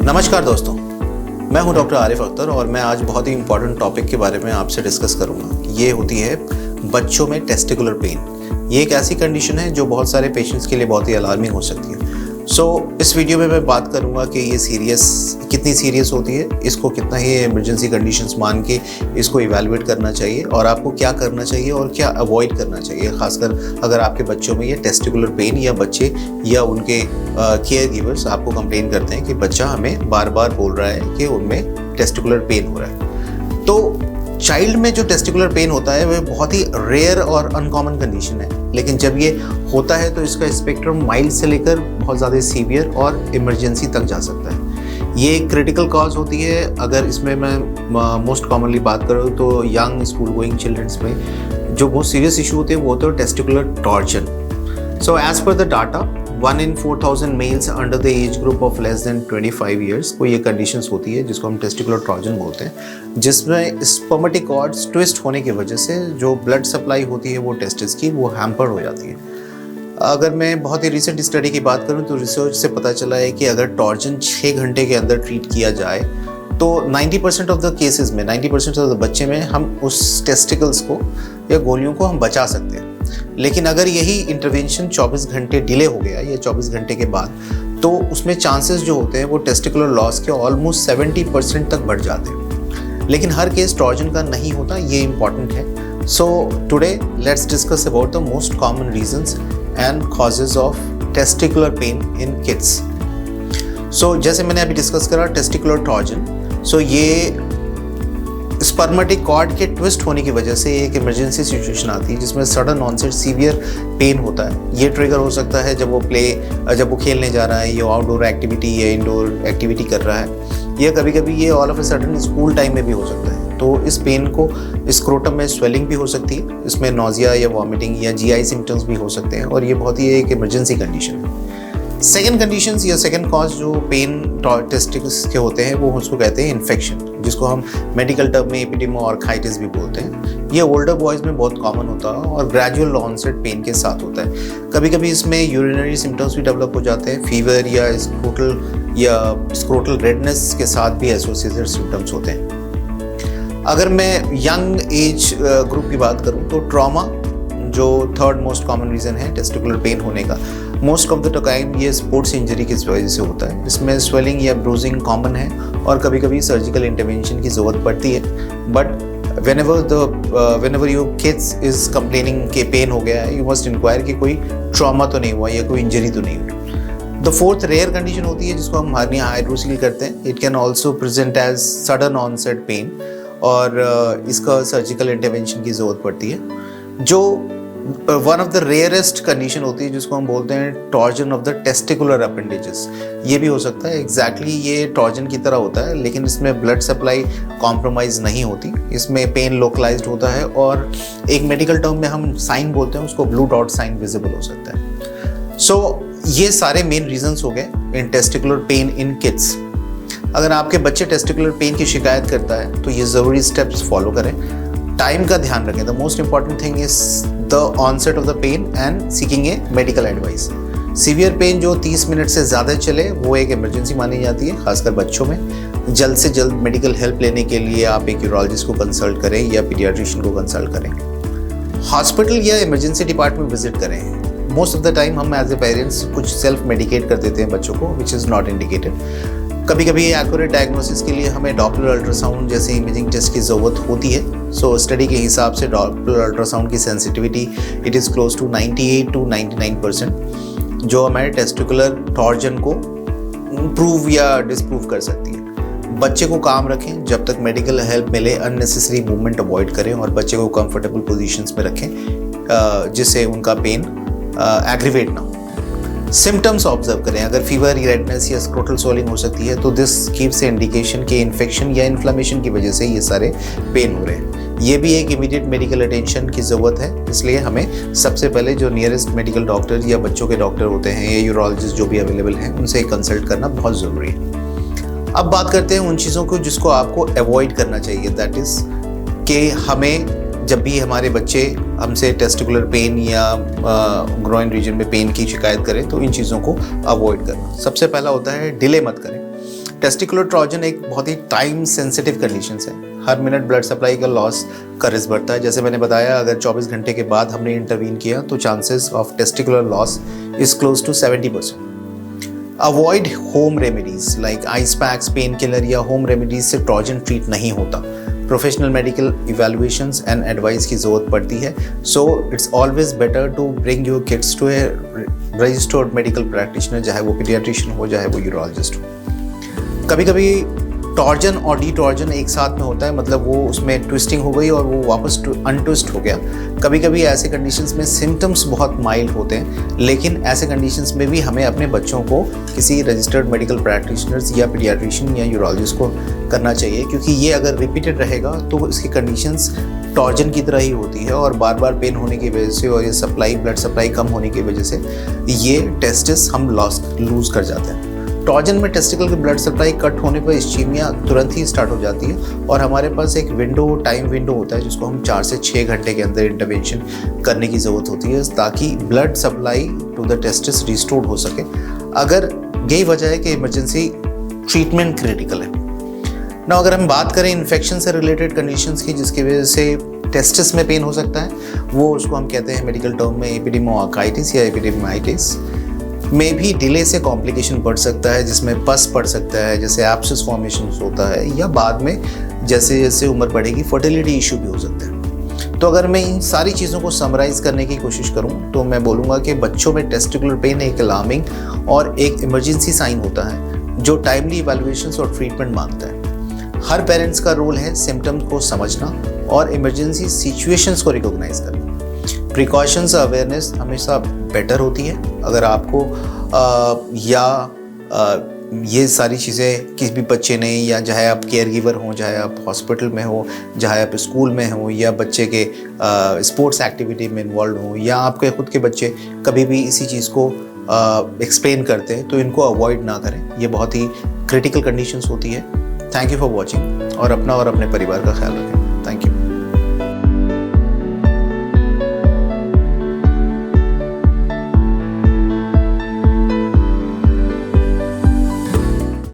नमस्कार दोस्तों, मैं हूं डॉक्टर आरिफ अख्तर और मैं आज बहुत ही इंपॉर्टेंट टॉपिक के बारे में आपसे डिस्कस करूंगा। ये होती है बच्चों में टेस्टिकुलर पेन। ये एक ऐसी कंडीशन है जो बहुत सारे पेशेंट्स के लिए बहुत ही अलार्मिंग हो सकती है। इस वीडियो में मैं बात करूंगा कि ये कितनी सीरियस होती है, इसको कितना ही इमरजेंसी कंडीशंस मान के इसको इवैल्यूएट करना चाहिए और आपको क्या करना चाहिए और क्या अवॉइड करना चाहिए, खासकर अगर आपके बच्चों में ये टेस्टिकुलर पेन या बच्चे या उनके केयर गिवर्स आपको कंप्लेन करते हैं कि बच्चा हमें बार बार बोल रहा है कि उनमें टेस्टिकुलर पेन हो रहा है। तो चाइल्ड में जो टेस्टिकुलर पेन होता है वह बहुत ही रेयर और अनकॉमन कंडीशन है, लेकिन जब ये होता है तो इसका स्पेक्ट्रम माइल्ड से लेकर बहुत ज़्यादा सीवियर और इमरजेंसी तक जा सकता है। ये एक क्रिटिकल कॉज होती है। अगर इसमें मैं मोस्ट कॉमनली बात करूँ तो यंग स्कूल गोइंग चिल्ड्रंस में जो बहुत सीरियस इशू होते हैं वो होता है testicular torsion. So as per the data 1 in 4,000 males under the age group of less than 25 years को ये कंडीशंस होती है जिसको हम टेस्टिकुलर टॉर्जन बोलते हैं, जिसमें स्पर्मेटिक कॉर्ड्स ट्विस्ट होने की वजह से जो ब्लड सप्लाई होती है वो टेस्टिस की वो हैम्पर हो जाती है। अगर मैं बहुत ही रिसेंट स्टडी की बात करूं तो रिसर्च से पता चला है कि अगर टॉर्जन 6 घंटे के अंदर ट्रीट किया जाए तो 90% ऑफ द केसेस में 90% ऑफ द बच्चे में हम उस टेस्टिकल्स को या गोलियों को हम बचा सकते हैं। लेकिन अगर यही इंटरवेंशन 24 घंटे डिले हो गया या 24 घंटे के बाद तो उसमें चांसेस जो होते हैं वो टेस्टिकुलर लॉस के ऑलमोस्ट 70% तक बढ़ जाते हैं। लेकिन हर केस टॉर्जन का नहीं होता, ये इंपॉर्टेंट है। So today let's discuss about the most common reasons and causes of testicular pain in kids. So जैसे मैंने अभी डिस्कस करा टेस्टिकुलर टॉर्जन, सो ये स्पर्मेटिक कॉर्ड के ट्विस्ट होने की वजह से एक इमरजेंसी सिचुएशन आती है जिसमें सडन ऑनसेट सीवियर पेन होता है। ये ट्रिगर हो सकता है जब वो खेलने जा रहा है या आउटडोर एक्टिविटी या इंडोर एक्टिविटी कर रहा है, या कभी कभी ये all of a sudden school time में भी हो सकता है। तो इस पेन को स्क्रोटम में स्वेलिंग भी हो सकती है, इसमें नोजिया या वॉमिटिंग या जीआई सिम्टम्स भी हो सकते हैं और ये बहुत ही एक इमरजेंसी कंडीशन है। सेकेंड कंडीशंस या सेकेंड कॉज जो पेन टेस्टिकल्स के होते हैं वो उसको कहते हैं इन्फेक्शन, जिसको हम मेडिकल टर्म में एपिडेमोऑर्काइटिस भी बोलते हैं। ये ओल्डर बॉयज़ में बहुत कॉमन होता है और ग्रेजुअल ऑनसेट पेन के साथ होता है। कभी कभी इसमें यूरिनरी सिम्टम्स भी डेवलप हो जाते हैं, फीवर या स्क्रोटल रेडनेस के साथ भी एसोसिएटेड सिम्टम्स होते हैं। अगर मैं यंग एज ग्रुप की बात करूँ तो ट्रॉमा जो थर्ड मोस्ट कॉमन रीज़न है टेस्टिकुलर पेन होने का, मोस्ट ऑफ द टाइम ये स्पोर्ट्स इंजरी की वजह से होता है। इसमें स्वेलिंग या ब्रूजिंग कॉमन है और कभी कभी सर्जिकल इंटरवेंशन की ज़रूरत पड़ती है। But whenever your kids is complaining कि पेन हो गया है, you must inquire कि कोई ट्रॉमा तो नहीं हुआ या कोई इंजरी तो नहीं हुई। द फोर्थ रेयर कंडीशन होती है जिसको हम हर्निया हाइड्रोसील करते हैं। It can also present as sudden onset pain और इसका सर्जिकल इंटरवेंशन की ज़रूरत पड़ती है। जो one of the rarest condition होती है जिसको हम बोलते हैं torsion of the testicular appendages. ये भी हो सकता है एग्जैक्टली ये टॉर्जन की तरह होता है, लेकिन इसमें ब्लड सप्लाई कॉम्प्रोमाइज़ नहीं होती। इसमें पेन लोकलाइज्ड होता है और एक मेडिकल टर्म में हम साइन बोलते हैं उसको ब्लू डॉट साइन विजिबल हो सकता है। सो ये सारे मेन रीजंस हो गए इन टेस्टिकुलर पेन इन किड्स। अगर आपके बच्चे टेस्टिकुलर पेन की शिकायत करता है तो ये ज़रूरी स्टेप्स फॉलो करें। टाइम का ध्यान रखें। The most important thing is the onset of the pain and seeking a medical advice. Severe pain जो 30 मिनट से ज़्यादा चले वो एक इमरजेंसी मानी जाती है, खासकर बच्चों में। जल्द से जल्द मेडिकल हेल्प लेने के लिए आप एक यूरोलॉजिस्ट को कंसल्ट करें या पीडियाट्रिशियन को कंसल्ट करें। हॉस्पिटल या इमरजेंसी डिपार्टमेंट विजिट करें। मोस्ट ऑफ द टाइम हम एज ए पेरेंट्स कुछ सेल्फ मेडिकेट कर देते हैं बच्चों को, विच इज़ नॉट इंडिकेटेड। कभी कभी एक्यूरेट डायग्नोसिस के लिए हमें डॉपलर अल्ट्रासाउंड जैसे इमेजिंग टेस्ट की ज़रूरत होती है। सो स्टडी के हिसाब से डॉपलर अल्ट्रासाउंड की sensitivity it is close to 98 to 99%, जो हमारे टेस्टिकुलर टॉर्जन को प्रूव या डिसप्रूव कर सकती है। बच्चे को काम रखें जब तक मेडिकल हेल्प मिले। अननेसेसरी मूवमेंट अवॉइड करें और बच्चे को कंफर्टेबल पोजीशंस में रखें जिससे उनका पेन एग्रीवेट ना हो। सिम्टम्स ऑब्जर्व करें। अगर फीवर, रेडनेस या स्क्रोटल स्वेलिंग हो सकती है तो दिस गिव्स इंडिकेशन के इन्फेक्शन या इन्फ्लेमेशन की वजह से ये सारे पेन हो रहे हैं। ये भी एक इमीडिएट मेडिकल अटेंशन की ज़रूरत है, इसलिए हमें सबसे पहले जो नियरेस्ट मेडिकल डॉक्टर या बच्चों के डॉक्टर होते हैं या यूरोलॉजिस्ट जो भी अवेलेबल हैं उनसे कंसल्ट करना बहुत ज़रूरी है। अब बात करते हैं उन चीज़ों को जिसको आपको अवॉइड करना चाहिए। दैट इज़ कि हमें जब भी हमारे बच्चे हमसे टेस्टिकुलर पेन या ग्रोइन रीजन में पेन की शिकायत करें तो इन चीज़ों को अवॉइड करना। सबसे पहला होता है डिले मत करें। टेस्टिकुलर ट्रोजन एक बहुत ही टाइम सेंसिटिव कंडीशन है। हर मिनट ब्लड सप्लाई का लॉस का रिस्क बढ़ता है। जैसे मैंने बताया, अगर 24 घंटे के बाद हमने इंटरवीन किया तो chances of testicular loss is close to 70%। Avoid home remedies like ice packs, pain killer या होम रेमेडीज से ट्रोजन ट्रीट नहीं होता। Professional medical evaluations and advice की ज़रूरत पड़ती है। So it's always better to bring your kids to a registered medical practitioner, चाहे वो पीडियाट्रिशियन हो चाहे वो यूरोलॉजिस्ट हो। कभी कभी टॉर्जन और डीटॉर्जन एक साथ में होता है, मतलब वो उसमें ट्विस्टिंग हो गई और वो वापस अनट्विस्ट हो गया। कभी कभी ऐसे कंडीशंस में सिम्टम्स बहुत माइल्ड होते हैं, लेकिन ऐसे कंडीशंस में भी हमें अपने बच्चों को किसी रजिस्टर्ड मेडिकल प्रैक्टिशनर्स या पीडियाट्रिशियन या यूरोलॉजिस्ट को करना चाहिए, क्योंकि ये अगर रिपीटेड रहेगा तो इसकी कंडीशंस टॉर्जन की तरह ही होती है और बार बार पेन होने की वजह से और ये ब्लड सप्लाई कम होने की वजह से ये टेस्टिस हम लूज़ कर जाते हैं। टॉर्जन में टेस्टिकल की ब्लड सप्लाई कट होने पर इस्चीमिया तुरंत ही स्टार्ट हो जाती है और हमारे पास एक टाइम विंडो होता है जिसको हम 4 से 6 घंटे के अंदर इंटरवेंशन करने की ज़रूरत होती है, ताकि blood supply to the testis restored हो सके। अगर यही वजह है कि इमरजेंसी ट्रीटमेंट क्रिटिकल है ना। अगर हम बात करें इन्फेक्शन से रिलेटेड कंडीशंस की जिसकी वजह से टेस्टिस में पेन हो सकता है, वो उसको हम कहते हैं मेडिकल टर्म में एपिडेमोआर्काइटिस या एपिडेमाइटिस में भी डिले से कॉम्प्लिकेशन बढ़ सकता है, जिसमें पस पड़ सकता है, जैसे एब्सिस फॉर्मेशन होता है, या बाद में जैसे जैसे उम्र बढ़ेगी फर्टिलिटी इशू भी हो सकता है। तो अगर मैं इन सारी चीज़ों को समराइज़ करने की कोशिश करूं तो मैं बोलूँगा कि बच्चों में टेस्टिकुलर पेन एक अलार्मिंग और एक इमरजेंसी साइन होता है जो टाइमली इवैल्यूएशंस और ट्रीटमेंट मांगता है। हर पेरेंट्स का रोल है सिम्टम्स को समझना और इमरजेंसी सिचुएशंस को रिकॉग्नाइज करना। प्रिकॉशंस अवेयरनेस हमेशा बेटर होती है। अगर आपको ये सारी चीज़ें किसी भी बच्चे ने, या चाहे आप केयर गिवर हों, चाहे आप हॉस्पिटल में हो, चाहे आप स्कूल में हो, या बच्चे के स्पोर्ट्स एक्टिविटी में इन्वॉल्व हों, या आपके खुद के बच्चे कभी भी इसी चीज़ को एक्सप्लेन करते हैं, तो इनको अवॉइड ना करें। ये बहुत ही क्रिटिकल कंडीशंस होती है। थैंक यू फॉर वॉचिंग और अपना और अपने परिवार का ख्याल रखें। Thank you.